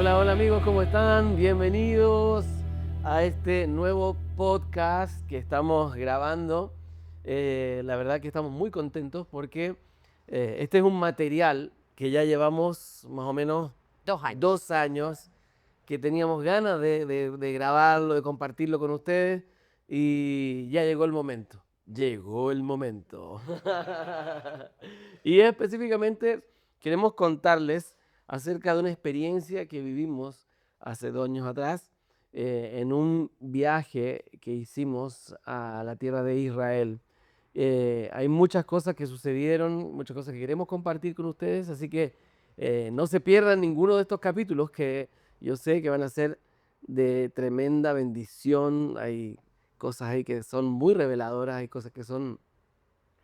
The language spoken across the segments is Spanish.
Hola, hola amigos, ¿cómo están? Bienvenidos a este nuevo podcast que estamos grabando. La verdad que estamos muy contentos porque este es un material que ya llevamos más o menos 2 años. 2 años que teníamos ganas de grabarlo, de compartirlo con ustedes y ya llegó el momento. Llegó el momento. Y específicamente queremos contarles acerca de una experiencia que vivimos hace 2 años atrás en un viaje que hicimos a la tierra de Israel. Hay muchas cosas que sucedieron, muchas cosas que queremos compartir con ustedes, así que no se pierdan ninguno de estos capítulos que yo sé que van a ser de tremenda bendición. Hay cosas ahí que son muy reveladoras, hay cosas que son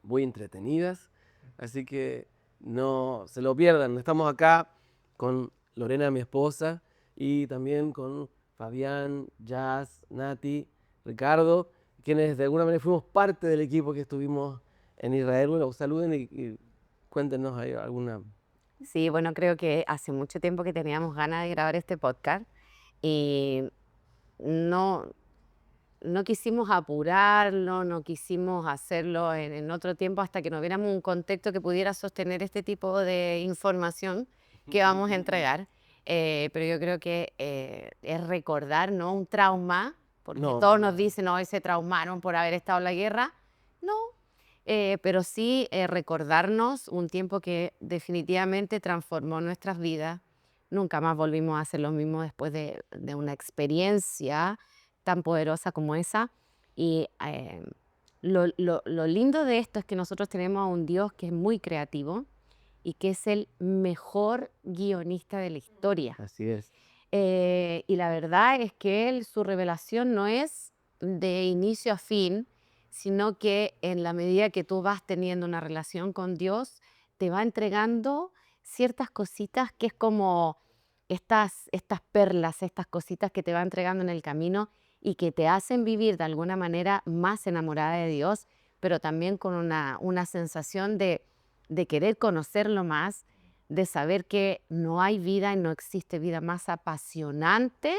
muy entretenidas, así que no se lo pierdan. Estamos acá con Lorena, mi esposa, y también con Fabián, Jazz, Nati, Ricardo, quienes de alguna manera fuimos parte del equipo que estuvimos en Israel. Bueno, saluden y cuéntenos ahí alguna. Sí, bueno, creo que hace mucho tiempo que teníamos ganas de grabar este podcast y no, no quisimos apurarlo, no quisimos hacerlo en otro tiempo hasta que nos viéramos un contexto que pudiera sostener este tipo de información que vamos a entregar. Pero yo creo que es recordar, ¿no? Un trauma, porque No, todos nos dicen, no, hoy se traumaron por haber estado en la guerra. No, pero sí recordarnos un tiempo que definitivamente transformó nuestras vidas. Nunca más volvimos a hacer lo mismo después de una experiencia tan poderosa como esa. Y lo lindo de esto es que nosotros tenemos a un Dios que es muy creativo y que es el mejor guionista de la historia. así es. Y la verdad es que él, su revelación no es de inicio a fin, sino que en la medida que tú vas teniendo una relación con Dios, te va entregando ciertas cositas que es como estas perlas, estas cositas que te va entregando en el camino y que te hacen vivir de alguna manera más enamorada de Dios, pero también con una sensación de querer conocerlo más, de saber que no hay vida y no existe vida más apasionante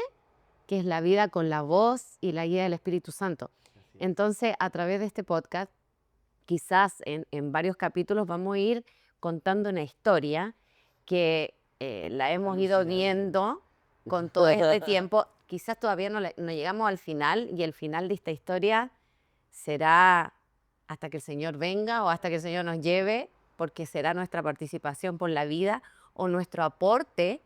que es la vida con la voz y la guía del Espíritu Santo. Así es. Entonces, a través de este podcast, quizás en varios capítulos vamos a ir contando una historia que la hemos ido Alucinante. viendo con todo este tiempo. Quizás todavía no llegamos al final y el final de esta historia será hasta que el Señor venga o hasta que el Señor nos lleve, porque será nuestra participación por la vida o nuestro aporte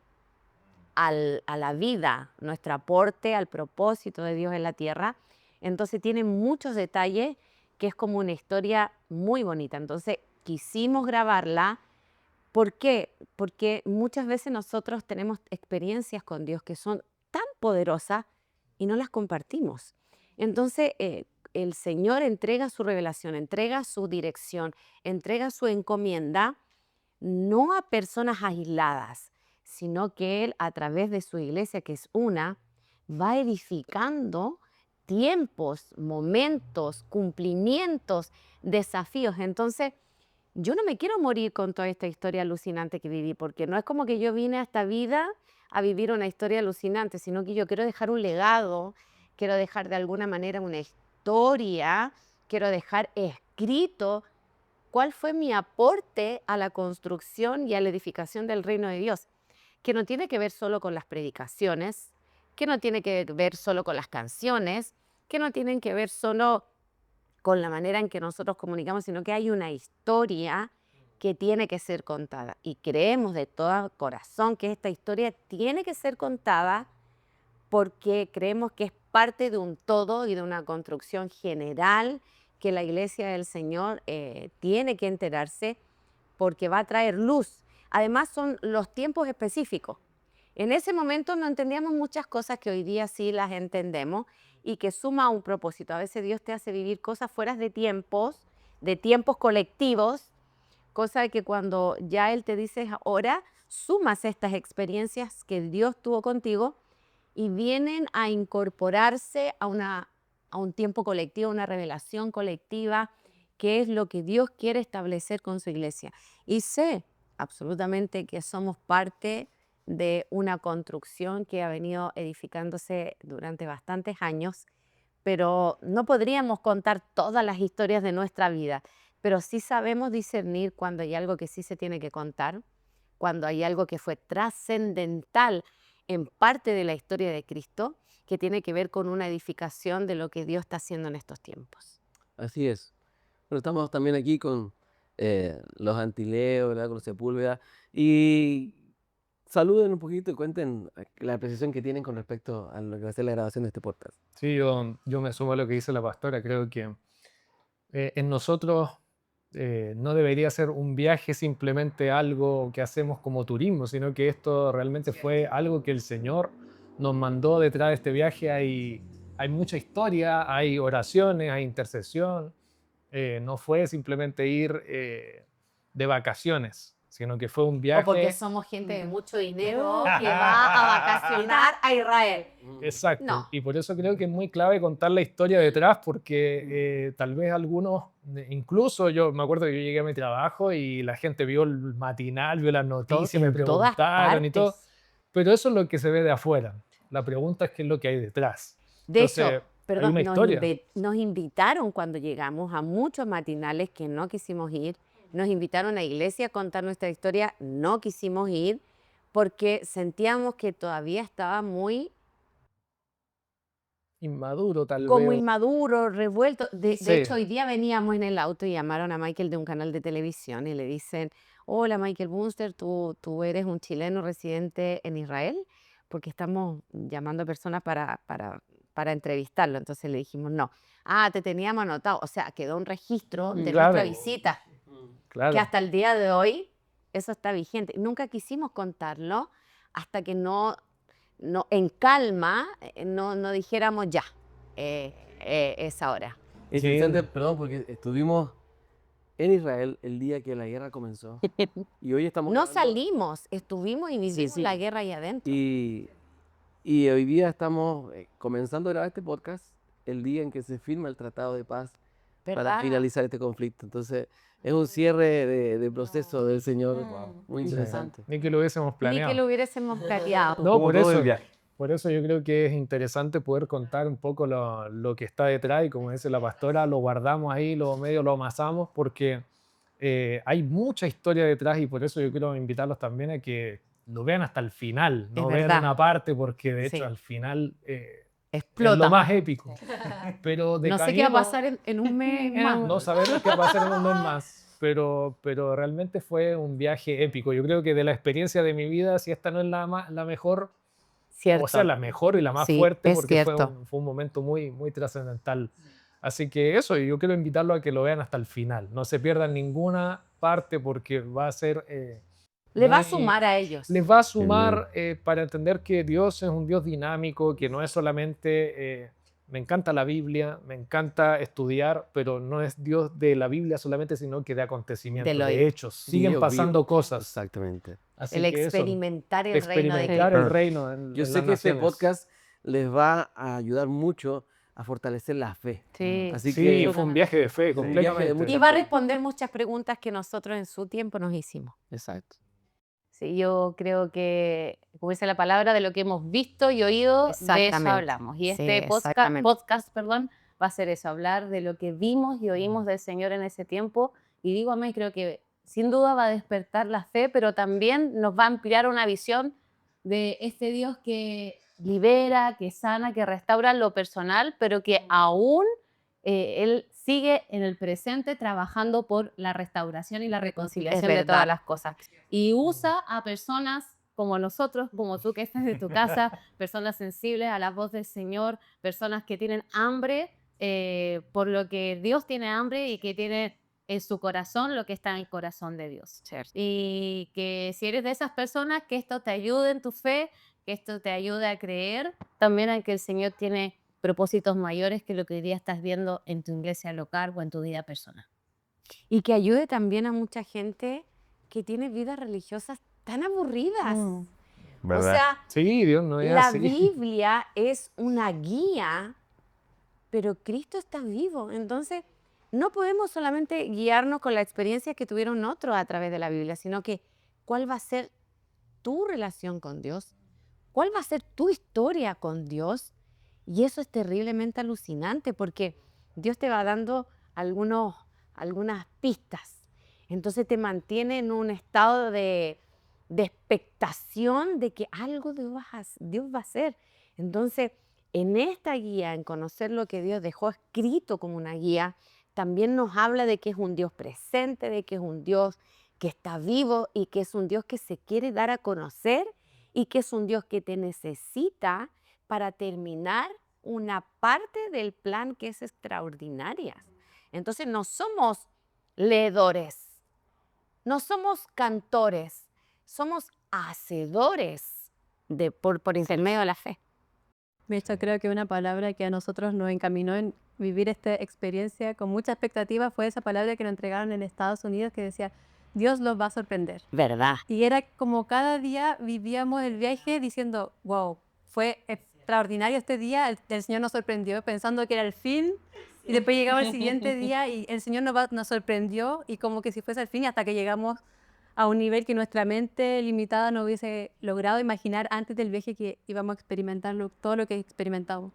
a la vida, nuestro aporte al propósito de Dios en la tierra. Entonces tiene muchos detalles que es como una historia muy bonita. Entonces quisimos grabarla. ¿Por qué? Porque muchas veces nosotros tenemos experiencias con Dios que son tan poderosas y no las compartimos. Entonces, el Señor entrega su revelación, entrega su dirección, entrega su encomienda, no a personas aisladas, sino que Él, a través de su iglesia, que es una, va edificando tiempos, momentos, cumplimientos, desafíos. Entonces, yo no me quiero morir con toda esta historia alucinante que viví, porque no es como que yo vine a esta vida a vivir una historia alucinante, sino que yo quiero dejar un legado, quiero dejar de alguna manera una historia, quiero dejar escrito cuál fue mi aporte a la construcción y a la edificación del reino de Dios, que no tiene que ver solo con las predicaciones, que no tiene que ver solo con las canciones, que no tienen que ver solo con la manera en que nosotros comunicamos, sino que hay una historia que tiene que ser contada. Y creemos de todo corazón que esta historia tiene que ser contada porque creemos que es parte de un todo y de una construcción general que la iglesia del Señor tiene que enterarse porque va a traer luz. Además son los tiempos específicos. En ese momento no entendíamos muchas cosas que hoy día sí las entendemos y que suma un propósito. A veces Dios te hace vivir cosas fuera de tiempos colectivos, cosa de que cuando ya Él te dice ahora, sumas estas experiencias que Dios tuvo contigo y vienen a incorporarse a un tiempo colectivo, una revelación colectiva, que es lo que Dios quiere establecer con su iglesia. Y sé absolutamente que somos parte de una construcción que ha venido edificándose durante bastantes años, pero no podríamos contar todas las historias de nuestra vida, pero sí sabemos discernir cuando hay algo que sí se tiene que contar, cuando hay algo que fue trascendental en parte de la historia de Cristo, que tiene que ver con una edificación de lo que Dios está haciendo en estos tiempos. Así es. Bueno, estamos también aquí con los Antileos, ¿verdad? Con los Sepúlveda. Y saluden un poquito y cuenten la apreciación que tienen con respecto a lo que va a ser la grabación de este podcast. Sí, yo me sumo a lo que dice la pastora. Creo que en nosotros no debería ser un viaje simplemente algo que hacemos como turismo, sino que esto realmente fue algo que el Señor nos mandó detrás de este viaje. Hay mucha historia, hay oraciones, hay intercesión. No fue simplemente ir de vacaciones, sino que fue un O porque viaje. somos gente de mucho dinero que va a vacacionar a Israel. Exacto. No. Y por eso creo que es muy clave contar la historia detrás, porque tal vez algunos, incluso yo me acuerdo que yo llegué a mi trabajo y la gente vio el matinal, vio las noticias, me En todas preguntaron y todo. partes. Pero eso es lo que se ve de afuera. La pregunta es qué es lo que hay detrás. De Entonces, hecho, perdón, una historia. nos invitaron cuando llegamos a muchos matinales que no quisimos ir. Nos invitaron a iglesia a contar nuestra historia, no quisimos ir porque sentíamos que todavía estaba muy Inmaduro, tal como vez. inmaduro, revuelto. De Sí. hecho, hoy día veníamos en el auto y llamaron a Michael de un canal de televisión y le dicen, hola Michael Bunster, tú eres un chileno residente en Israel, porque estamos llamando a personas para entrevistarlo. Entonces le dijimos, no. Ah, te teníamos anotado. O sea, quedó un registro de Claro. nuestra visita, Claro. que hasta el día de hoy eso está vigente. Nunca quisimos contarlo hasta que no en calma, no dijéramos ya, es ahora. Es Sí. interesante, perdón, porque estuvimos en Israel el día que la guerra comenzó. Y hoy estamos No grabando- salimos, estuvimos y vivimos sí. la guerra ahí adentro. Y hoy día estamos comenzando a grabar este podcast el día en que se firma el Tratado de Paz para ¿Verdad? finalizar este conflicto. Entonces, es un cierre de proceso del Señor muy Sí. interesante. Ni que lo hubiésemos Ni planeado. que lo hubiésemos planeado. No, Como por todo eso, el viaje. por eso yo creo que es interesante poder contar un poco lo que está detrás y como dice la pastora, lo guardamos ahí, lo medio lo amasamos porque hay mucha historia detrás y por eso yo quiero invitarlos también a que lo vean hasta el final, no vean verdad. una parte porque de Sí. hecho al final es Explota. lo más épico. Pero de No sé qué va a camino, pasar en un mes más. no sabemos qué va a pasar en un mes más, pero realmente fue un viaje épico. Yo creo que de la experiencia de mi vida, si esta no es la mejor, Cierto. o sea, la mejor y la más Sí, fuerte, es porque fue cierto. fue un momento muy, muy trascendental. Así que eso, yo quiero invitarlo a que lo vean hasta el final. No se pierdan ninguna parte porque va a ser... Le va a muy- sumar a ellos. les va a sumar para entender que Dios es un Dios dinámico, que no es solamente, me encanta la Biblia, me encanta estudiar, pero no es Dios de la Biblia solamente, sino que de acontecimientos, De lo- de hechos. Siguen Vivo, pasando vivo. cosas. Exactamente. Así El que eso, experimentar el reino de experimentar Cristo. el reino en Yo en sé las que este naciones. podcast les va a ayudar mucho a fortalecer la fe. Sí. Así Sí, que fue un viaje de fe, un viaje de completamente. mucha Y va a responder muchas preguntas que nosotros en su tiempo nos hicimos. exacto. Sí, yo creo que, como dice la palabra, de lo que hemos visto y oído, de eso Exactamente. hablamos. Y Sí, este exactamente. podcast, perdón, va a ser eso, hablar de lo que vimos y oímos del Señor en ese tiempo. Y digo a mí, creo que sin duda va a despertar la fe, pero también nos va a ampliar una visión de este Dios que libera, que sana, que restaura lo personal, pero que aún Él sigue en el presente trabajando por la restauración y la reconciliación de verdad. todas las cosas. Y usa a personas como nosotros, como tú que estás de tu casa, personas sensibles a la voz del Señor, personas que tienen hambre por lo que Dios tiene hambre y que tiene en su corazón lo que está en el corazón de Dios. Cierto. Y que si eres de esas personas, que esto te ayude en tu fe, que esto te ayude a creer también en que el Señor tiene propósitos mayores que lo que hoy día estás viendo en tu iglesia local o en tu vida personal. Y que ayude también a mucha gente que tiene vidas religiosas tan aburridas. O ¿Verdad? sea, Sí, Dios no es la así. Biblia es una guía, pero Cristo está vivo. Entonces, no podemos solamente guiarnos con la experiencia que tuvieron otros a través de la Biblia, sino que cuál va a ser tu relación con Dios? ¿Cuál va a ser tu historia con Dios? Y eso es terriblemente alucinante porque Dios te va dando algunas pistas. Entonces te mantiene en un estado de expectación de que algo Dios va a hacer. Entonces, en esta guía, en conocer lo que Dios dejó escrito como una guía, también nos habla de que es un Dios presente, de que es un Dios que está vivo y que es un Dios que se quiere dar a conocer y que es un Dios que te necesita para terminar una parte del plan que es extraordinaria. Entonces no somos leedores, no somos cantores, somos hacedores por intermedio de la fe. De hecho, creo que una palabra que a nosotros nos encaminó en vivir esta experiencia con mucha expectativa fue esa palabra que nos entregaron en Estados Unidos que decía, Dios los va a sorprender. ¿Verdad? Y era como cada día vivíamos el viaje diciendo, wow, fue extraordinario este día, el Señor nos sorprendió pensando que era el fin. Y después llegaba el siguiente día y el Señor nos sorprendió y como que si fuese el fin y hasta que llegamos a un nivel que nuestra mente limitada no hubiese logrado imaginar antes del viaje que íbamos a experimentar todo lo que experimentamos.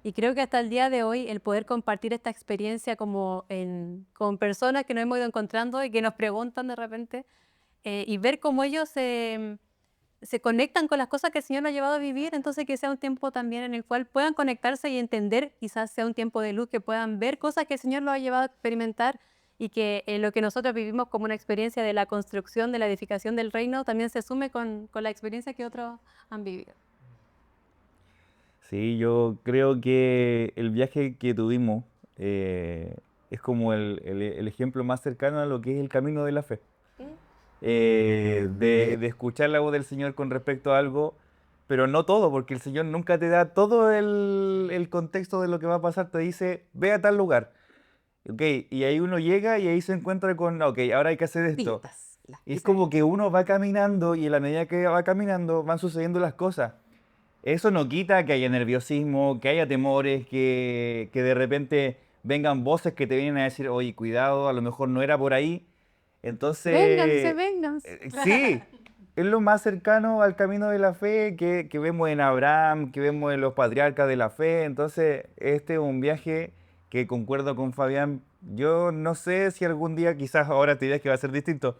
Y creo que hasta el día de hoy el poder compartir esta experiencia con personas que nos hemos ido encontrando y que nos preguntan de repente y ver cómo ellos se conectan con las cosas que el Señor nos ha llevado a vivir, entonces que sea un tiempo también en el cual puedan conectarse y entender, quizás sea un tiempo de luz, que puedan ver cosas que el Señor los ha llevado a experimentar y que lo que nosotros vivimos como una experiencia de la construcción, de la edificación del reino, también se sume con la experiencia que otros han vivido. Sí, yo creo que el viaje que tuvimos es como el ejemplo más cercano a lo que es el camino de la fe. De escuchar la voz del Señor con respecto a algo, pero no todo, porque el Señor nunca te da todo el contexto de lo que va a pasar, te dice, ve a tal lugar. Ok, y ahí uno llega y ahí se encuentra con, ok, ahora hay que hacer esto. Pistas, las Y es pistas. como que uno va caminando y en la medida que va caminando van sucediendo las cosas. Eso no quita que haya nerviosismo, que haya temores, que de repente vengan voces que te vienen a decir, oye, cuidado, a lo mejor no era por ahí. Vénganse, Entonces, vénganse. sí, es lo más cercano al camino de la fe que vemos en Abraham, que vemos en los patriarcas de la fe. Entonces, este es un viaje que concuerdo con Fabián. Yo no sé si algún día, quizás ahora te dirás que va a ser distinto,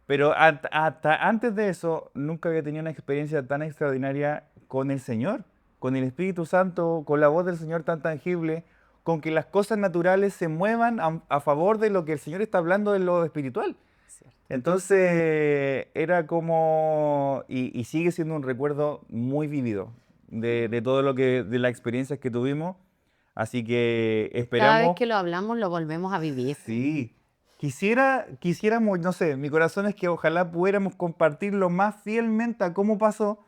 pero hasta antes de eso, nunca había tenido una experiencia tan extraordinaria con el Señor, con el Espíritu Santo, con la voz del Señor tan tangible, con que las cosas naturales se muevan a favor de lo que el Señor está hablando de lo espiritual. Entonces, era como, y sigue siendo un recuerdo muy vívido de todo lo que, de las experiencias que tuvimos. Así que Cada vez esperamos. que lo hablamos lo volvemos a vivir. Sí. Quisiéramos, no sé, mi corazón es que ojalá pudiéramos compartirlo más fielmente a cómo pasó,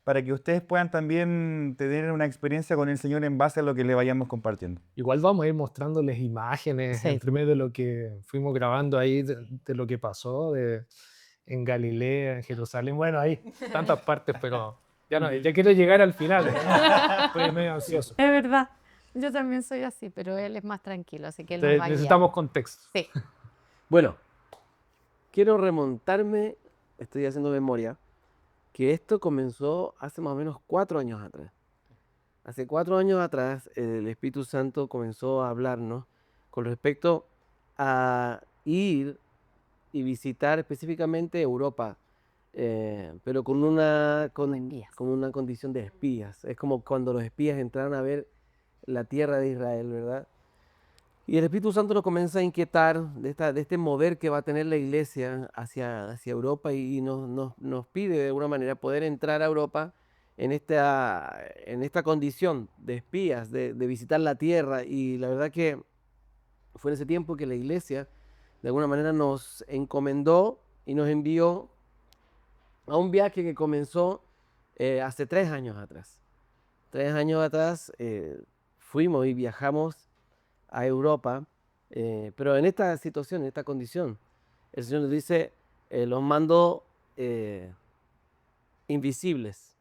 para que ustedes puedan también tener una experiencia con el Señor en base a lo que le vayamos compartiendo. Igual vamos a ir mostrándoles imágenes Sí. entre medio de lo que fuimos grabando ahí, de lo que pasó en Galilea, en Jerusalén. Bueno, hay tantas partes, pero ya quiero llegar al final. Estoy medio ansioso. Es verdad. Yo también soy así, pero él es más tranquilo, así que él nos va a guiar. Necesitamos contexto. Sí. Bueno, quiero remontarme, estoy haciendo memoria, que esto comenzó hace más o menos 4 años atrás. Hace 4 años atrás el Espíritu Santo comenzó a hablarnos con respecto a ir y visitar específicamente Europa, pero Espías. con una condición de espías. Es como cuando los espías entraron a ver la tierra de Israel, ¿verdad? Y el Espíritu Santo nos comienza a inquietar de este mover que va a tener la iglesia hacia Europa y nos pide de alguna manera poder entrar a Europa en esta condición de espías, de visitar la tierra. Y la verdad que fue en ese tiempo que la iglesia de alguna manera nos encomendó y nos envió a un viaje que comenzó hace 3 años atrás. 3 años atrás fuimos y viajamos a Europa, pero en esta situación, en esta condición, el Señor nos dice, los mando invisibles.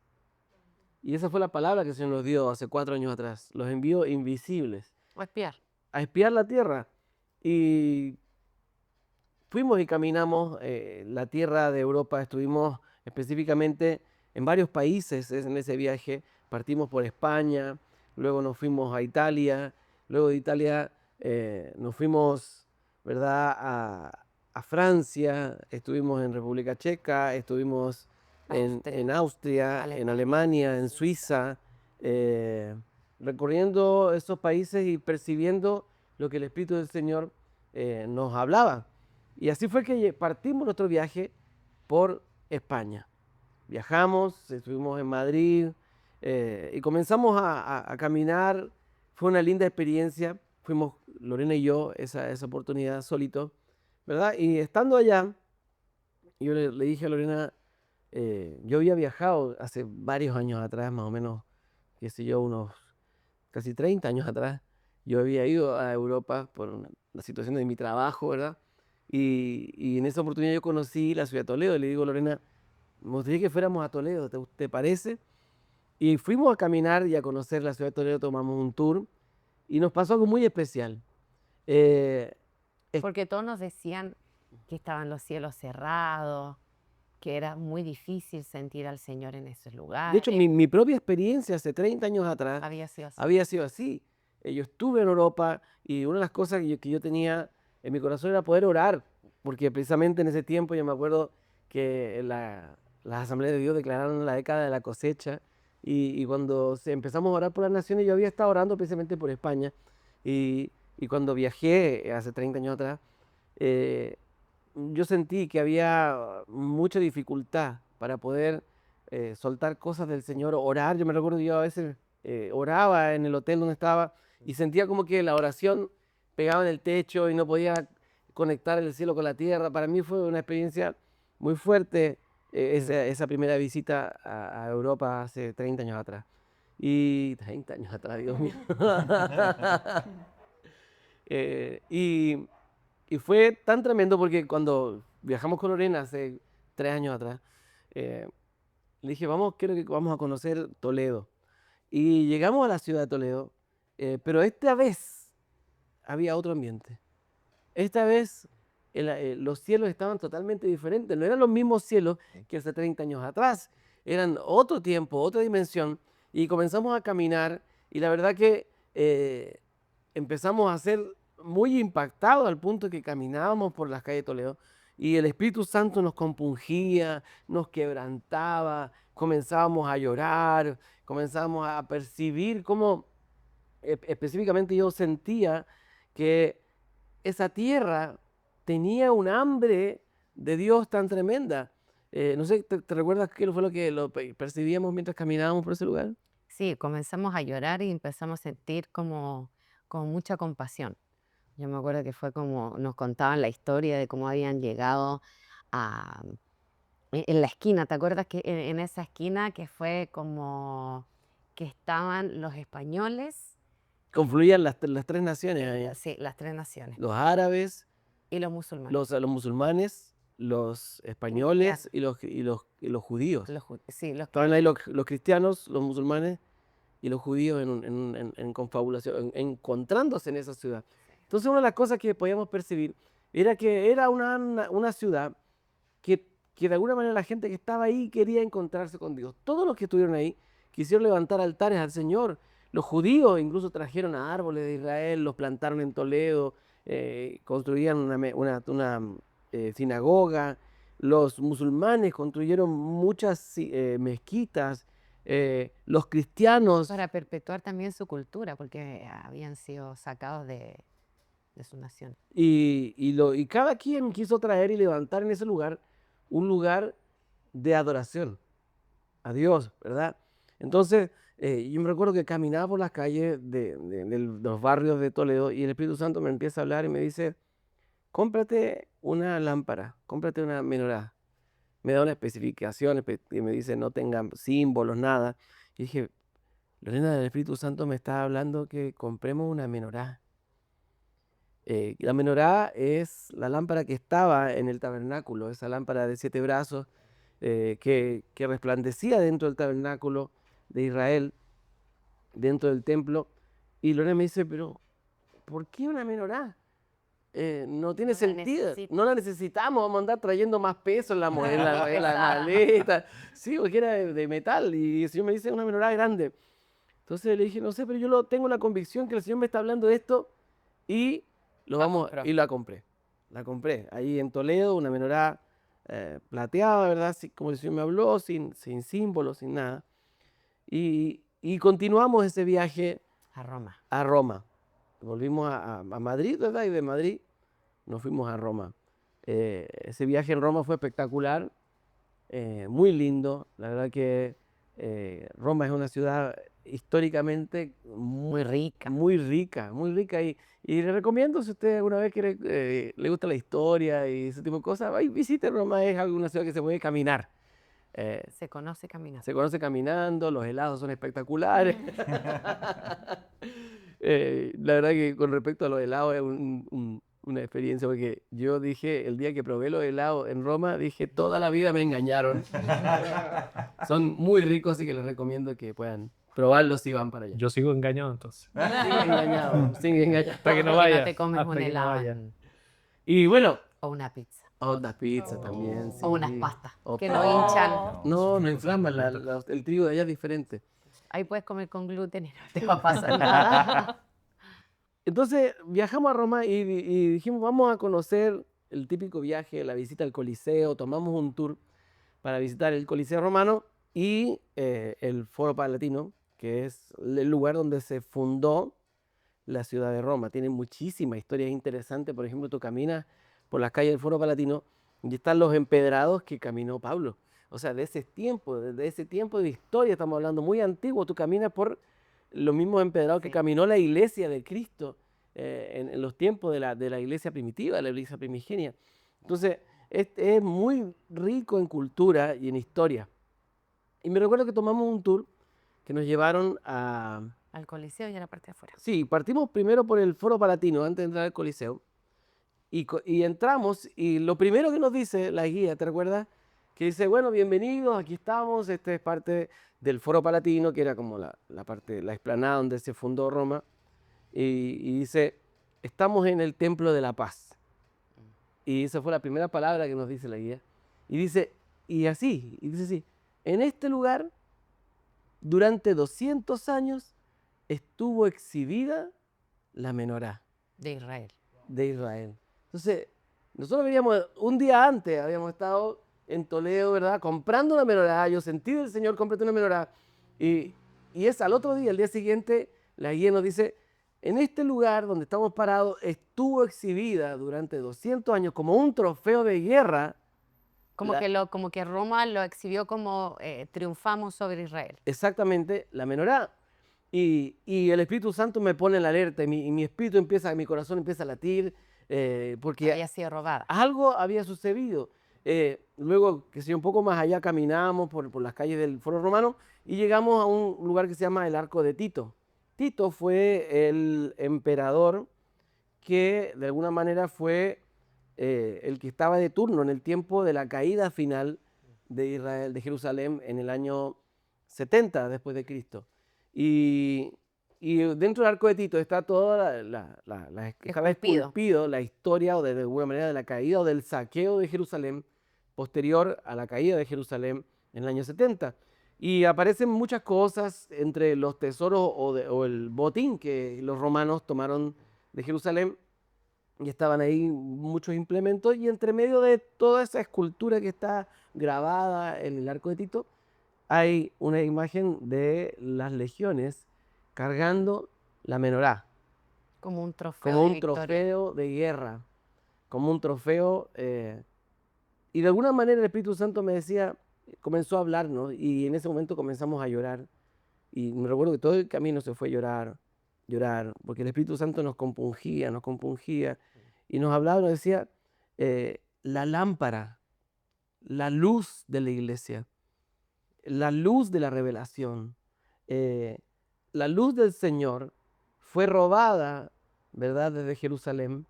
Y esa fue la palabra que el Señor nos dio hace 4 años atrás. Los envió invisibles O espiar. a espiar la tierra. Y fuimos y caminamos la tierra de Europa, estuvimos específicamente en varios países en ese viaje. Partimos por España, luego nos fuimos a Italia, luego de Italia nos fuimos, ¿verdad?, a Francia, estuvimos en República Checa, estuvimos en Austria, en Alemania, en Suiza, recorriendo esos países y percibiendo lo que el Espíritu del Señor nos hablaba. Y así fue que partimos nuestro viaje por España. Viajamos, estuvimos en Madrid y comenzamos a caminar. Fue una linda experiencia. Fuimos Lorena y yo esa oportunidad solitos, ¿verdad? Y estando allá, yo le dije a Lorena, yo había viajado hace varios años atrás, más o menos, qué sé yo, unos casi 30 años atrás. Yo había ido a Europa por la situación de mi trabajo, ¿verdad? Y en esa oportunidad yo conocí la ciudad de Toledo. Y le digo a Lorena, me gustaría que fuéramos a Toledo, ¿te parece? Y fuimos a caminar y a conocer la ciudad de Toledo, tomamos un tour y nos pasó algo muy especial. Eh, Porque todos nos decían que estaban los cielos cerrados, que era muy difícil sentir al Señor en esos de lugares. hecho, mi propia experiencia hace 30 años atrás Había sido así. había sido así. Yo estuve en Europa y una de las cosas que yo tenía en mi corazón era poder orar, porque precisamente en ese tiempo yo me acuerdo que las Asambleas de Dios declararon la década de la cosecha y cuando empezamos a orar por las naciones, yo había estado orando precisamente por España y cuando viajé hace 30 años atrás, eh, yo sentí que había mucha dificultad para poder soltar cosas del Señor, orar. Yo me recuerdo que yo a veces oraba en el hotel donde estaba y sentía como que la oración pegaba en el techo y no podía conectar el cielo con la tierra. Para mí fue una experiencia muy fuerte esa primera visita a Europa hace 30 años atrás. Y 30 años atrás, Dios mío. Y fue tan tremendo porque cuando viajamos con Lorena hace 3 años atrás, le dije, quiero que vamos a conocer Toledo. Y llegamos a la ciudad de Toledo, pero esta vez había otro ambiente. Esta vez los cielos estaban totalmente diferentes. No eran los mismos cielos que hace 30 años atrás. Eran otro tiempo, otra dimensión. Y comenzamos a caminar y la verdad que empezamos a ser muy impactados al punto que caminábamos por las calles de Toledo y el Espíritu Santo nos compungía, nos quebrantaba, comenzábamos a llorar, comenzábamos a percibir cómo específicamente yo sentía que esa tierra tenía un hambre de Dios tan tremenda. No sé, ¿te recuerdas qué fue lo que percibíamos mientras caminábamos por ese lugar? Sí, comenzamos a llorar y empezamos a sentir como mucha compasión. Yo me acuerdo que fue como nos contaban la historia de cómo habían llegado a, en la esquina. ¿Te acuerdas que en esa esquina que fue como que estaban los españoles, Confluían las tres naciones ahí. sí, las tres naciones, Los árabes, y los musulmanes? los musulmanes, los españoles y los judíos. Sí, Estaban ahí los cristianos, los musulmanes y los judíos en confabulación, encontrándose en esa ciudad. Entonces una de las cosas que podíamos percibir era que era una ciudad que de alguna manera la gente que estaba ahí quería encontrarse con Dios. Todos los que estuvieron ahí quisieron levantar altares al Señor. Los judíos incluso trajeron a árboles de Israel, los plantaron en Toledo, construían una sinagoga. Los musulmanes construyeron muchas mezquitas. Los cristianos para perpetuar también su cultura, porque habían sido sacados de su nación. y cada quien quiso traer y levantar en ese lugar un lugar de adoración a Dios, ¿verdad? Entonces, yo me recuerdo que caminaba por las calles de los barrios de Toledo y el Espíritu Santo me empieza a hablar y me dice, cómprate una lámpara, cómprate una menorá. Me da una especificación y me dice no tengan símbolos, nada. Y dije, Lorena, el Espíritu Santo me está hablando que compremos una menorá. La menorá es la lámpara que estaba en el tabernáculo, esa lámpara de 7 brazos que resplandecía dentro del tabernáculo de Israel, dentro del templo. Y Lorena me dice, pero ¿por qué una menorá? no tiene la sentido, necesito. no la necesitamos, vamos a andar trayendo más peso en la maleta. Sí, porque era de metal y el Señor me dice una menorá grande. Entonces le dije, no sé, pero yo tengo la convicción que el Señor me está hablando de esto y y la compré. La compré ahí en Toledo, una menorá plateada, ¿verdad? Así como el Señor me habló, sin símbolos, sin nada. Y continuamos ese viaje A Roma. a Roma. Volvimos a Madrid, ¿verdad? Y de Madrid nos fuimos a Roma. Ese viaje en Roma fue espectacular, muy lindo. La verdad que Roma es una ciudad históricamente Muy rica. muy rica, muy rica. Y le recomiendo, si usted alguna vez quiere, le gusta la historia y ese tipo de cosas, vaya, visite Roma, es una ciudad que se puede caminar. Se conoce caminando. Se conoce caminando, los helados son espectaculares. La verdad que con respecto a los helados es una experiencia, porque yo dije, el día que probé los helados en Roma, dije, toda la vida me engañaron. Son muy ricos, así que les recomiendo que puedan probarlos si van para allá. Yo sigo engañado entonces. Sigue engañado, sigue engañado. Hasta que no Que vaya. no te comes hasta un que no helado vaya. Y bueno, o una pizza. otras pizzas también. O unas sí. pastas O que pa- no hinchan. No, no inflaman, el trigo de allá es diferente. Ahí puedes comer con gluten y no te va a pasar nada. Entonces viajamos a Roma y dijimos, vamos a conocer el típico viaje, la visita al Coliseo, tomamos un tour para visitar el Coliseo Romano y el Foro Palatino, que es el lugar donde se fundó la ciudad de Roma. Tiene muchísimas historias interesantes. Por ejemplo, tú caminas por las calles del Foro Palatino y están los empedrados que caminó Pablo. O sea, desde ese tiempo de historia, estamos hablando muy antiguo, tú caminas por los mismos empedrados que Sí. caminó la iglesia de Cristo en los tiempos de la iglesia primitiva, de la iglesia primigenia. Entonces, es muy rico en cultura y en historia. Y me recuerdo que tomamos un tour que nos llevaron a... Al coliseo y a la parte de afuera. Sí, partimos primero por el Foro Palatino antes de entrar al Coliseo. Y entramos y lo primero que nos dice la guía, ¿te recuerdas? Que dice, bueno, bienvenidos, aquí estamos, este es parte del Foro Palatino, que era como la parte, la explanada donde se fundó Roma. Y dice, estamos en el Templo de la Paz. Y esa fue la primera palabra que nos dice la guía. Y dice, y dice así, en este lugar, durante 200 años, estuvo exhibida la menorá De Israel. de Israel. Entonces, nosotros veníamos un día antes, habíamos estado en Toledo, ¿verdad? Comprando una menorá. Yo sentí del Señor, cómprate una menorá. Y es al otro día, el día siguiente, la guía nos dice, en este lugar donde estamos parados, estuvo exhibida durante 200 años como un trofeo de guerra. Como que Roma lo exhibió como triunfamos sobre Israel. Exactamente, la menorá. Y el Espíritu Santo me pone en la alerta y mi espíritu mi corazón empieza a latir, porque Había sido robada. algo había sucedido. Luego, que sé yo, un poco más allá caminamos por las calles del Foro Romano y llegamos a un lugar que se llama el Arco de Tito. Tito fue el emperador que de alguna manera fue el que estaba de turno en el tiempo de la caída final de Israel, de Jerusalén, en el año 70 después de Cristo. Y dentro del Arco de Tito está toda estaba esculpido la historia, o de alguna manera, de la caída o del saqueo de Jerusalén, posterior a la caída de Jerusalén en el año 70. Y aparecen muchas cosas entre los tesoros o el botín que los romanos tomaron de Jerusalén, y estaban ahí muchos implementos, y entre medio de toda esa escultura que está grabada en el Arco de Tito, hay una imagen de las legiones cargando la menorá, Como un trofeo como de un victoria. trofeo de guerra, como un trofeo. Y de alguna manera el Espíritu Santo me decía, comenzó a hablarnos, y en ese momento comenzamos a llorar. Y me recuerdo que todo el camino se fue llorar, porque el Espíritu Santo nos compungía, y nos hablaba, nos decía, la lámpara, la luz de la iglesia, la luz de la revelación, la luz del Señor fue robada, ¿verdad?, desde Jerusalén,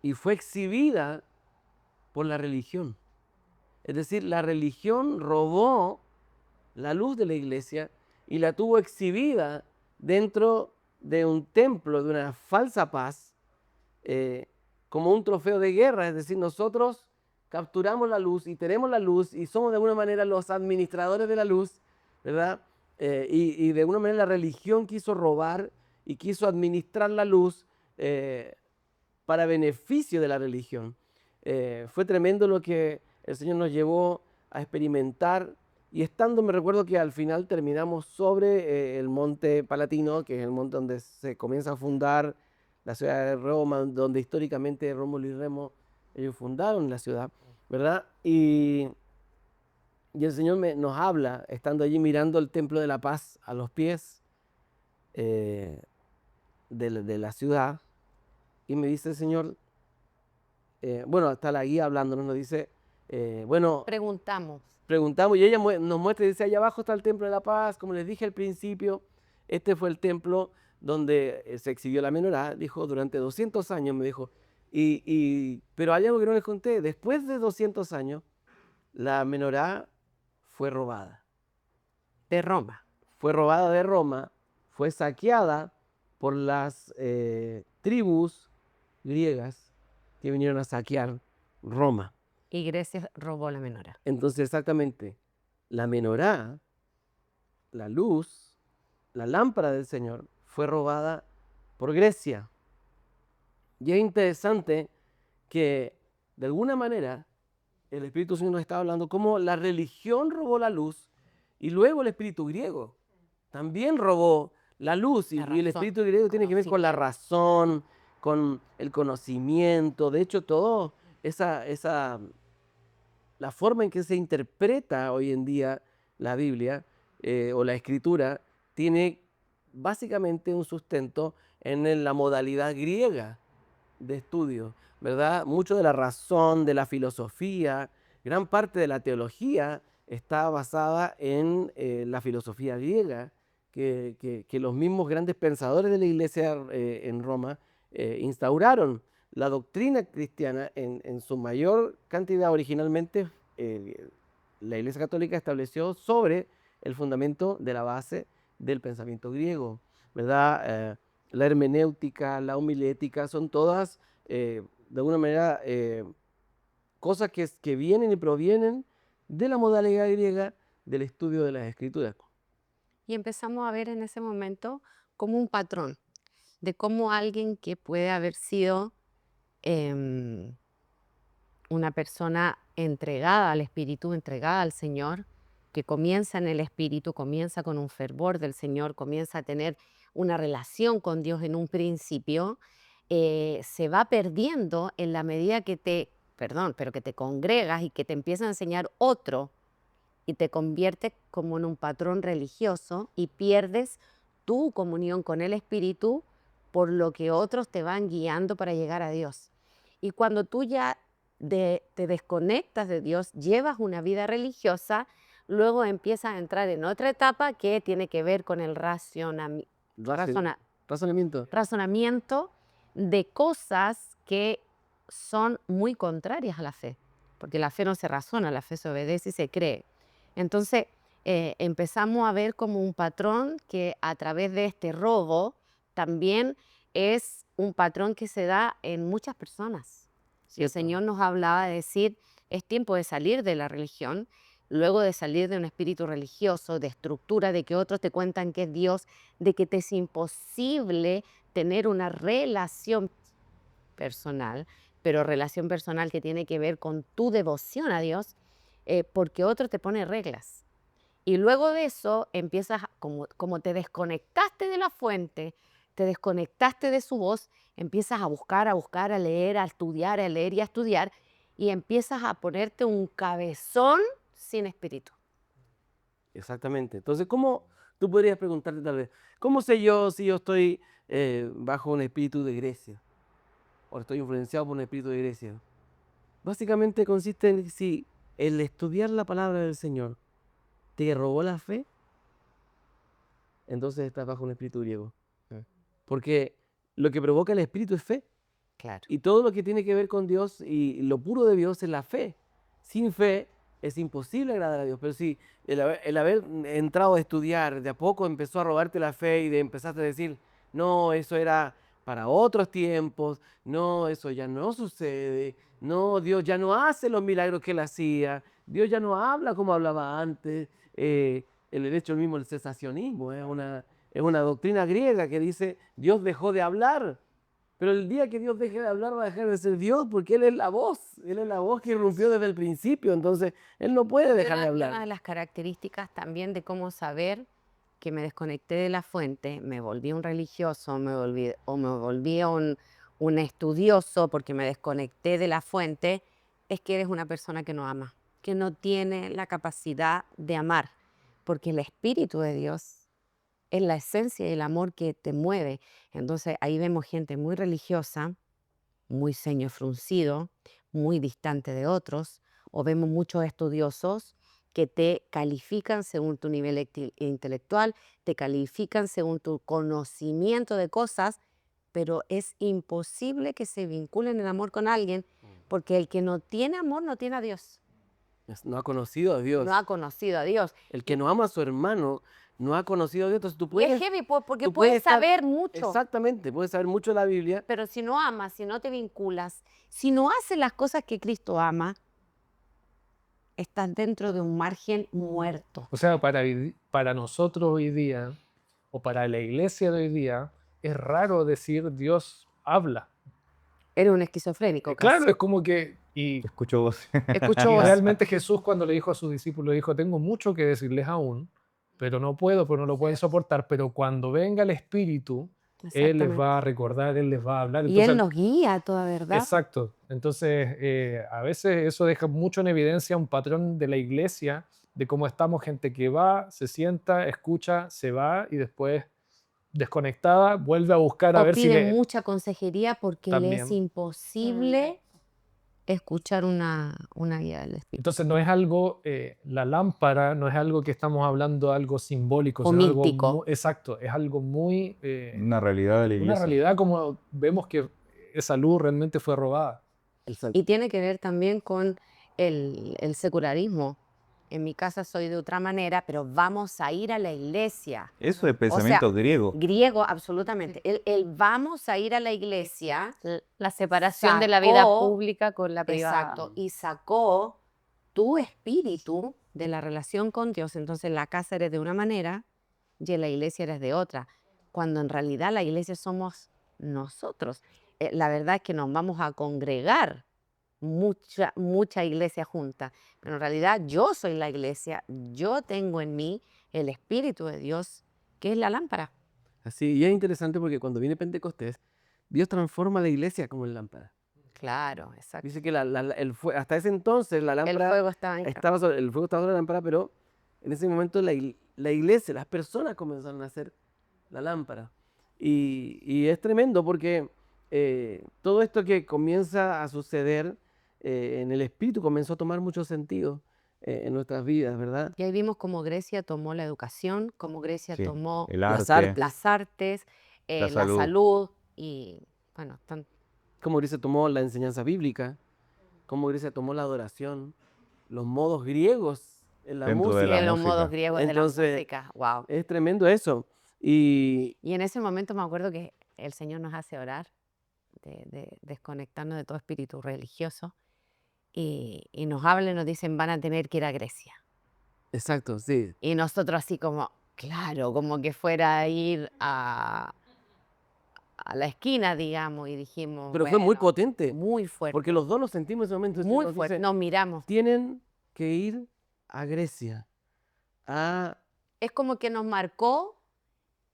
y fue exhibida por la religión. Es decir, la religión robó la luz de la iglesia y la tuvo exhibida dentro de un templo, de una falsa paz, como un trofeo de guerra, es decir, nosotros capturamos la luz y tenemos la luz y somos de alguna manera los administradores de la luz, ¿verdad? Y de alguna manera la religión quiso robar y quiso administrar la luz para beneficio de la religión. Fue tremendo lo que el Señor nos llevó a experimentar y estando, me recuerdo que al final terminamos sobre el monte Palatino, que es el monte donde se comienza a fundar la ciudad de Roma, donde históricamente Rómulo y Remo, ellos fundaron la ciudad, ¿verdad? Y el Señor nos habla, estando allí mirando el Templo de la Paz a los pies de la ciudad, y me dice el Señor, bueno, está la guía hablándonos, nos dice, bueno, Preguntamos. preguntamos y ella nos muestra y dice, allá abajo está el Templo de la Paz, como les dije al principio, este fue el templo donde se exhibió la menorá, dijo, durante 200 años, me dijo, pero hay algo que no les conté, después de 200 años, la menorá fue robada. De Roma. Fue robada de Roma, fue saqueada por las tribus griegas que vinieron a saquear Roma. Y Grecia robó la menorá. Entonces, exactamente, la menorá, la luz, la lámpara del Señor, fue robada por Grecia. Y es interesante que, de alguna manera, el Espíritu Santo nos está hablando cómo la religión robó la luz y luego el espíritu griego también robó la luz. Y La el razón, espíritu griego tiene que ver con la razón, con el conocimiento. De hecho, todo la forma en que se interpreta hoy en día la Biblia o la Escritura tiene básicamente un sustento en la modalidad griega de estudio, ¿verdad? Mucho de la razón, de la filosofía, gran parte de la teología está basada en la filosofía griega, que los mismos grandes pensadores de la iglesia en Roma instauraron. La doctrina cristiana en su mayor cantidad originalmente, la Iglesia Católica estableció sobre el fundamento de la base del pensamiento griego, ¿verdad? La hermenéutica, la homilética, son todas, de alguna manera, cosas que vienen y provienen de la modalidad griega del estudio de las Escrituras. Y empezamos a ver en ese momento como un patrón de cómo alguien que puede haber sido una persona entregada al Espíritu, entregada al Señor, que comienza en el Espíritu, comienza con un fervor del Señor, comienza a tener una relación con Dios en un principio, se va perdiendo en la medida que que te congregas y que te empieza a enseñar otro y te convierte como en un patrón religioso y pierdes tu comunión con el Espíritu por lo que otros te van guiando para llegar a Dios. Y cuando tú ya te desconectas de Dios, llevas una vida religiosa, luego empiezas a entrar en otra etapa que tiene que ver con el Razonamiento. razonamiento de cosas que son muy contrarias a la fe, porque la fe no se razona, la fe se obedece y se cree. Entonces empezamos a ver como un patrón que a través de este robo también es un patrón que se da en muchas personas. El Señor nos hablaba de decir, es tiempo de salir de la religión, luego de salir de un espíritu religioso, de estructura, de que otros te cuentan que es Dios, de que te es imposible tener una relación personal, pero relación personal que tiene que ver con tu devoción a Dios, porque otro te pone reglas. Y luego de eso empiezas, como te desconectaste de la fuente, te desconectaste de su voz, empiezas a buscar, a leer, a estudiar, a leer y a estudiar, y empiezas a ponerte un cabezón sin espíritu. Exactamente. Entonces, ¿cómo tú podrías preguntarte tal vez, cómo sé yo si yo estoy bajo un espíritu de Grecia o estoy influenciado por un espíritu de Grecia? Básicamente consiste en si el estudiar la palabra del Señor te robó la fe, entonces estás bajo un espíritu griego. Porque lo que provoca el espíritu es fe. Claro. Y todo lo que tiene que ver con Dios y lo puro de Dios es la fe. Sin fe es imposible agradar a Dios. Pero si el haber entrado a estudiar de a poco empezó a robarte la fe y empezaste a decir, no, eso era para otros tiempos, no, eso ya no sucede, no, Dios ya no hace los milagros que él hacía, Dios ya no habla como hablaba antes. El hecho mismo del cesacionismo es una doctrina griega que dice Dios dejó de hablar, pero el día que Dios deje de hablar va a dejar de ser Dios porque Él es la voz que irrumpió desde el principio, entonces Él no puede dejar de Y una hablar. de las características también de cómo saber que me desconecté de la fuente, me volví un religioso, me volví un estudioso porque me desconecté de la fuente, es que eres una persona que no ama, que no tiene la capacidad de amar, porque el Espíritu de Dios es la esencia y el amor que te mueve. Entonces ahí vemos gente muy religiosa, muy ceño fruncido, muy distante de otros, o vemos muchos estudiosos que te califican según tu nivel intelectual, te califican según tu conocimiento de cosas, pero es imposible que se vinculen en amor con alguien, porque el que no tiene amor no tiene a Dios, No ha conocido a Dios. no ha conocido a Dios. El que no ama a su hermano no ha conocido a Dios. Entonces tú Y es puedes, heavy porque tú puedes puedes estar- saber mucho, Exactamente, puedes saber mucho de la Biblia. pero si no amas, si no te vinculas, si no haces las cosas que Cristo ama, estás dentro de un margen muerto. O sea, para nosotros hoy día, o para la iglesia de hoy día, es raro decir Dios habla. Eres un esquizofrénico Claro, casi. es como que... Escucho voz. Escucho Y voces. realmente Jesús cuando le dijo a sus discípulos, dijo, tengo mucho que decirles aún, pero no puedo, pero no lo pueden soportar, pero cuando venga el Espíritu, Él les va a recordar, Él les va a hablar. Y Entonces, Él nos guía a toda verdad. exacto. Entonces, a veces eso deja mucho en evidencia un patrón de la iglesia, de cómo estamos, gente que va, se sienta, escucha, se va y después desconectada, vuelve a buscar a O ver si piden le... mucha consejería porque le es También. imposible escuchar una guía del Espíritu. Entonces no es algo, la lámpara no es algo que estamos hablando, algo simbólico, O sino algo místico. exacto, es algo muy, Una realidad de la una iglesia. realidad como vemos que esa luz realmente fue robada. Y tiene que ver también con el secularismo. En mi casa soy de otra manera, pero vamos a ir a la iglesia. Eso es pensamiento griego. Griego, absolutamente. El vamos a ir a la iglesia. La separación de la vida Sacó- pública con la privada. Exacto. Y sacó tu espíritu de la relación con Dios. Entonces en la casa eres de una manera y en la iglesia eres de otra. Cuando en realidad la iglesia somos nosotros. La verdad es que nos vamos a congregar mucha iglesia junta. Pero en realidad yo soy la iglesia. Yo tengo en mí el Espíritu de Dios, que es la lámpara. Así, y es interesante porque cuando viene Pentecostés, Dios transforma la iglesia como en lámpara. Claro, exacto. Dice que hasta ese entonces la El lámpara fuego estaba en el fuego estaba sobre la lámpara, pero en ese momento la iglesia, las personas comenzaron a hacer la lámpara. Y es tremendo porque todo esto que comienza a suceder en el espíritu comenzó a tomar mucho sentido en nuestras vidas, ¿verdad? Y ahí vimos cómo Grecia tomó la educación, cómo Grecia Sí, tomó el las arte, las artes, la la salud. salud y, bueno, Cómo Grecia tomó la enseñanza bíblica, cómo Grecia tomó la adoración, los modos griegos en la Dentro de música. la los música. modos griegos de la Entonces, música. Wow. Es tremendo eso. Y Y en ese momento me acuerdo que el Señor nos hace orar, de desconectarnos de todo espíritu religioso, y nos habla y nos dicen, van a tener que ir a Grecia. exacto, sí. Y nosotros así como, claro, como que fuera a ir a la esquina, digamos, y dijimos, Pero fue muy bueno, potente, muy fuerte, porque los dos lo sentimos en ese momento. muy Nos fuerte, dice, nos miramos. tienen que ir a Grecia. A Es como que nos marcó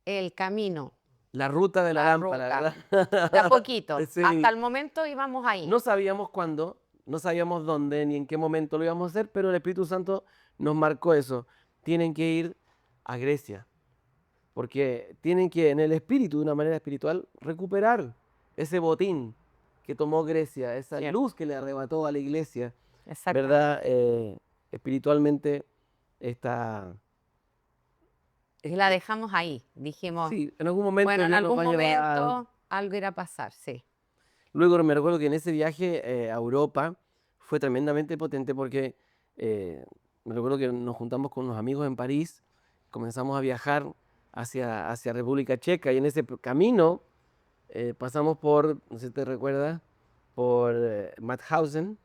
el camino, la ruta de la La lámpara, ruta. ¿verdad? de a poquito. Sí. Hasta el momento íbamos ahí. No sabíamos cuándo, no sabíamos dónde ni en qué momento lo íbamos a hacer, pero el Espíritu Santo nos marcó eso. Tienen que ir a Grecia, porque tienen que, en el espíritu, de una manera espiritual, recuperar ese botín que tomó Grecia, esa Cierto. luz que le arrebató a la iglesia, Exacto. ¿verdad? Espiritualmente está... Y la dejamos ahí. Dijimos, Sí, en algún momento bueno, en Dios nos algún va a llevar. momento algo irá a pasar, sí. Luego me recuerdo que en ese viaje a Europa fue tremendamente potente porque me recuerdo que nos juntamos con unos amigos en París, comenzamos a viajar hacia República Checa y en ese camino pasamos por, no sé si te recuerdas, por Mauthausen,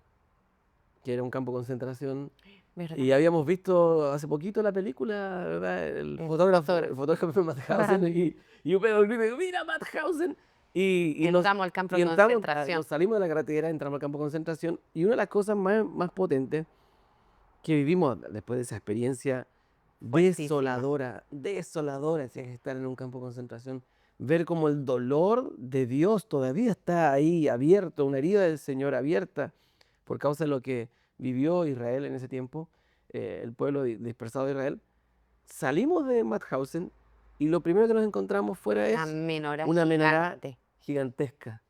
que era un campo de concentración. ¿Verdad? Y habíamos visto hace poquito la película, ¿verdad? El fotógrafo de Mauthausen y un pedo grito, mira Mauthausen. Y Entramos al campo de entramos, concentración. nos salimos de la carretera, entramos al campo de concentración. Y una de las cosas más potentes que vivimos después de esa experiencia Fuertísima. desoladora, si es estar en un campo de concentración, ver como el dolor de Dios todavía está ahí abierto, una herida del Señor abierta por causa de lo que vivió Israel en ese tiempo, el pueblo dispersado de Israel. Salimos de Mauthausen y lo primero que nos encontramos fuera Una es menorá una menorá gigante. gigantesca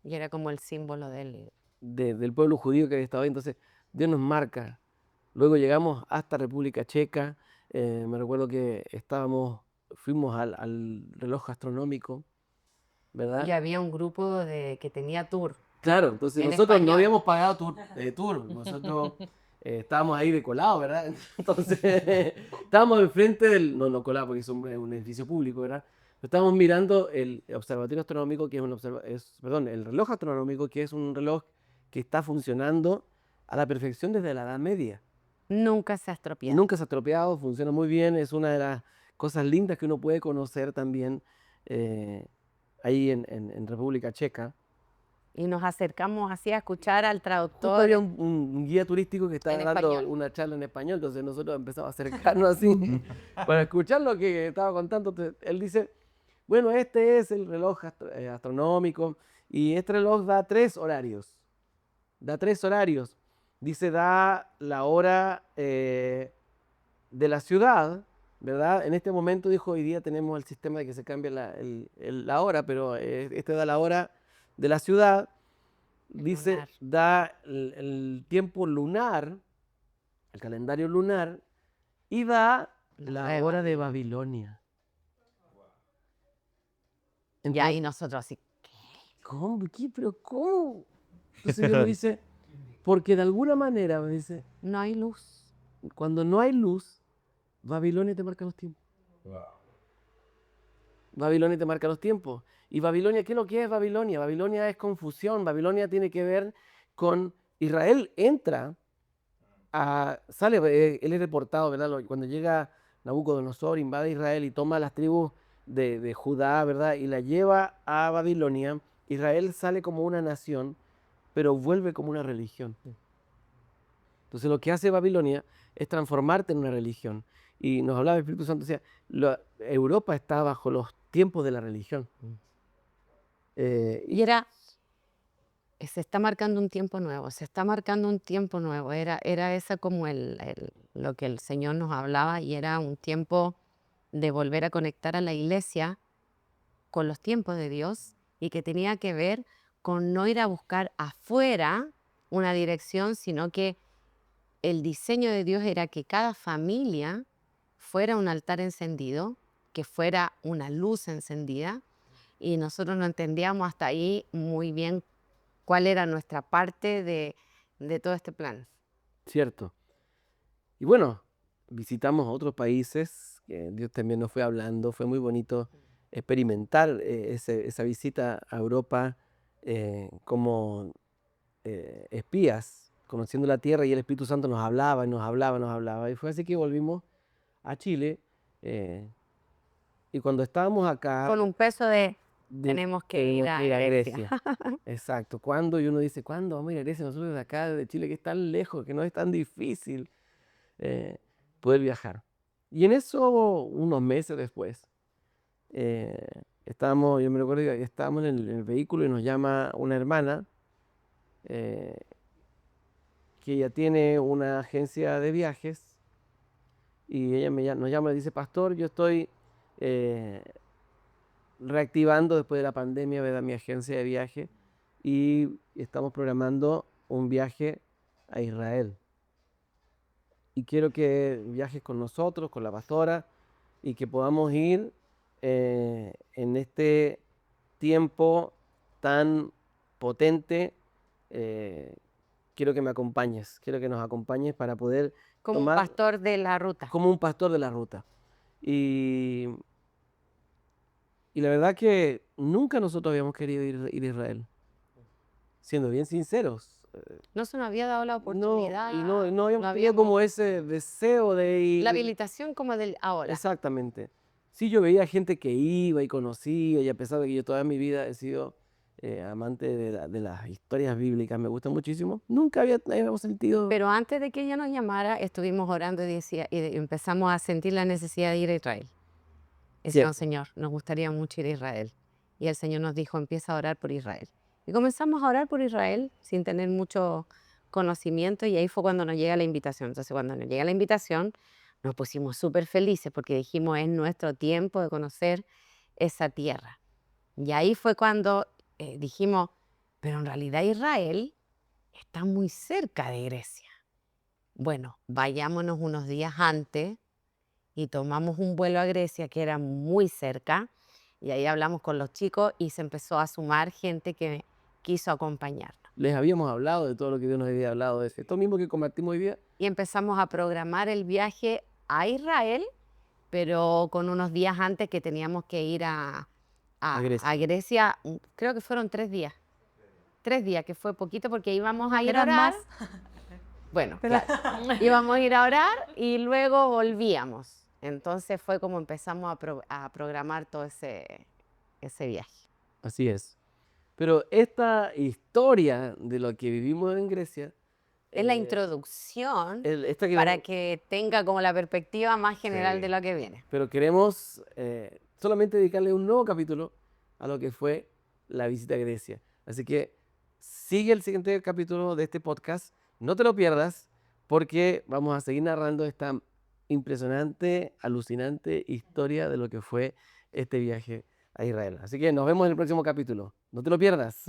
Y era como el símbolo del... del pueblo judío que había estado ahí. Entonces, Dios nos marca. Luego llegamos hasta República Checa. Me recuerdo que fuimos al reloj astronómico, ¿verdad? Y había un grupo que tenía tour. Claro, entonces En nosotros no español. habíamos pagado tour. Nosotros estábamos ahí de colado, ¿verdad? Entonces, estábamos enfrente no colado porque es un edificio público, ¿verdad? Estábamos mirando el observatorio astronómico, que perdón, el reloj astronómico, que es un reloj que está funcionando a la perfección desde la Edad Media. Nunca se ha estropeado. Nunca se ha estropeado, funciona muy bien, es una de las cosas lindas que uno puede conocer también ahí en República Checa. Y nos acercamos así a escuchar al Justo traductor. había un guía turístico que estaba En dando español. una charla en español, entonces nosotros empezamos a acercarnos así para escuchar lo que estaba contando. Entonces, él dice, bueno, este es el reloj astronómico y este reloj da 3 horarios. Da 3 horarios. Dice, da la hora de la ciudad, ¿verdad? En este momento, dijo, hoy día tenemos el sistema de que se cambia la hora, pero este da la hora de la ciudad. Dice, Lunar. da el tiempo lunar, el calendario lunar, y da la de hora de Babilonia. Y ahí nosotros así. ¿Cómo? ¿Qué? ¿Pero cómo? Entonces Dios me dice, porque de alguna manera, me dice, No hay luz. cuando no hay luz, Babilonia te marca los tiempos. Babilonia te marca los tiempos. ¿Y Babilonia qué es lo que es Babilonia? Babilonia es confusión. Babilonia tiene que ver con Israel entra sale, él es deportado, ¿verdad? Cuando llega Nabucodonosor, invade Israel y toma las tribus de Judá, ¿verdad? Y la lleva a Babilonia. Israel sale como una nación, pero vuelve como una religión. Entonces lo que hace Babilonia es transformarte en una religión. Y nos hablaba el Espíritu Santo, decía, Europa está bajo los tiempos de la religión. Y se está marcando un tiempo nuevo, se está marcando un tiempo nuevo. Era esa como lo que el Señor nos hablaba y era un tiempo de volver a conectar a la iglesia con los tiempos de Dios y que tenía que ver con no ir a buscar afuera una dirección, sino que el diseño de Dios era que cada familia fuera un altar encendido, que fuera una luz encendida, y nosotros no entendíamos hasta ahí muy bien cuál era nuestra parte de todo este plan. Cierto. Y bueno, visitamos otros países, que Dios también nos fue hablando, fue muy bonito experimentar esa visita a Europa como espías, conociendo la tierra y el Espíritu Santo nos hablaba y nos hablaba, nos hablaba. Y fue así que volvimos a Chile y cuando estábamos acá... Con un peso tenemos que ir a Grecia. Exacto. ¿Cuándo? Y uno dice, ¿cuándo vamos a ir a Grecia? Nosotros de acá, de Chile, que es tan lejos, que no es tan difícil poder viajar. Y en eso, unos meses después, yo me recuerdo que estábamos en el vehículo y nos llama una hermana que ella tiene una agencia de viajes y ella nos llama y dice, pastor, yo estoy reactivando después de la pandemia, ¿verdad? Mi agencia de viaje y estamos programando un viaje a Israel. Y quiero que viajes con nosotros, con la pastora, y que podamos ir en este tiempo tan potente. Quiero que me acompañes, quiero que nos acompañes para poder Como un tomar pastor de la ruta. como un pastor de la ruta. Y Y la verdad que nunca nosotros habíamos querido ir a Israel. Siendo bien sinceros. No se nos había dado la No, oportunidad. y no habíamos no tenido como ese deseo de ir. La habilitación como del ahora. Exactamente. Sí, yo veía gente que iba y conocía, y a pesar de que yo toda mi vida he sido amante de las historias bíblicas, me gustan muchísimo, nunca habíamos sentido... Pero antes de que ella nos llamara, estuvimos orando y empezamos a sentir la necesidad de ir a Israel. Decíamos, Cierto. Señor, nos gustaría mucho ir a Israel. Y el Señor nos dijo, empieza a orar por Israel. Y comenzamos a orar por Israel sin tener mucho conocimiento y ahí fue cuando nos llega la invitación. Entonces, cuando nos llega la invitación, nos pusimos súper felices porque dijimos, es nuestro tiempo de conocer esa tierra. Y ahí fue cuando dijimos, pero en realidad Israel está muy cerca de Grecia. Bueno, vayámonos unos días antes y tomamos un vuelo a Grecia que era muy cerca y ahí hablamos con los chicos y se empezó a sumar gente que quiso acompañarnos. Les habíamos hablado de todo lo que Dios nos había hablado de esto mismo que compartimos hoy día. Y empezamos a programar el viaje a Israel, pero con unos días antes que teníamos que ir a Grecia. Creo que fueron 3 días. 3 días, que fue poquito porque íbamos a ir a Eran orar. más. Bueno, Pero- claro, íbamos a ir a orar y luego volvíamos. Entonces fue como empezamos a programar todo ese viaje. Así es. Pero esta historia de lo que vivimos en Grecia... Es la introducción esta que para vamos- que tenga como la perspectiva más general Sí. de lo que viene. Pero queremos solamente dedicarle un nuevo capítulo a lo que fue la visita a Grecia. Así que sigue el siguiente capítulo de este podcast, no te lo pierdas, porque vamos a seguir narrando esta impresionante, alucinante historia de lo que fue este viaje a Israel. Así que nos vemos en el próximo capítulo. No te lo pierdas.